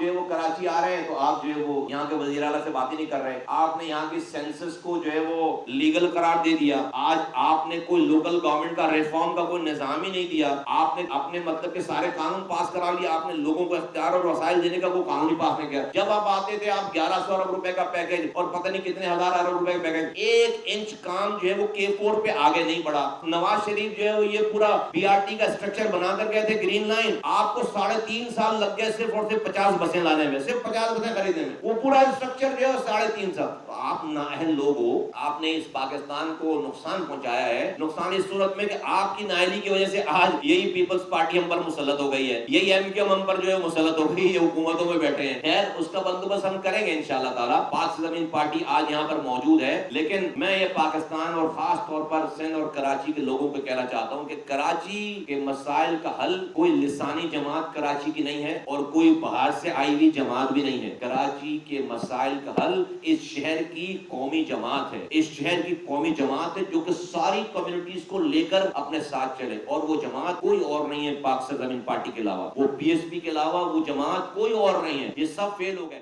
جو ہے وہ کراچی آ رہے ہیں تو آپ جو ہے وہ یہاں کے وزیر اعلیٰ سے بات ہی نہیں کر رہے. آپ نے یہاں کی سینسس کو جو ہے وہ لیگل قرار دے دیا. آج آپ نے کوئی لوکل گورنمنٹ کا ریفارم کا کوئی نظام ہی نہیں دیا. آپ نے اپنے مطلب کے سارے قانون پاس کرا لیا. آپ نے لوگوں کو اختیار اور وسائل دینے کا کوئی قانون ہی پاس نہیں کیا. جب آپ آتے تھے آپ 1100 ارب روپے کا پیکج اور پتہ نہیں کتنے ہزار ارب روپے کا پیکج, 1 انچ کام جو ہے وہ K4 پہ آگے نہیں بڑھا. نواز شریف جو ہے وہ یہ پورا BRT کا اسٹرکچر بنا کر گئے تھے, گرین لائن. آپ کو 3.5 سال لگ گئے صرف اور صرف 50 بسیں لانے میں, صرف 50 بسیں خریدنے میں. وہ پورا اسٹرکچر جو ہے 3.5 سال. آپ نااہل لوگ ہو, آپ نے اس پاکستان کو نقصان پہنچایا ہے. نقصان اس صورت میں کہ آپ کی نااہلی کی وجہ سے آج یہی پیپلز پارٹی ہم پر مسلط ہو گئی ہے, یہی MQM ہم پر جو ہے مسلط ہو گئی, یہ حکومتوں میں بیٹھے ہیں. خیر اس کا بندوبست ہم کریں گے انشاءاللہ تعالی. پاک زمین پارٹی آج یہاں پر موجود ہے, لیکن میں یہ پاکستان اور خاص طور پر سندھ اور کراچی کے لوگوں کو کہنا چاہتا ہوں کہ کراچی کے مسائل کا حل کوئی لسانی جماعت کراچی کی نہیں ہے اور کوئی باہر سے آئی ہوئی جماعت بھی نہیں ہے. کراچی کے مسائل کا حل اس شہر کی قومی جماعت ہے. اس شہر کی قومی جماعت ہے جو کہ ساری کمیونٹیز کو لے کر اپنے ساتھ چلے, اور وہ جماعت کوئی اور نہیں ہے پاک زمین پارٹی کے علاوہ. وہ PSP کے علاوہ وہ جماعت کوئی اور نہیں ہے. یہ سب فیل ہو گئے.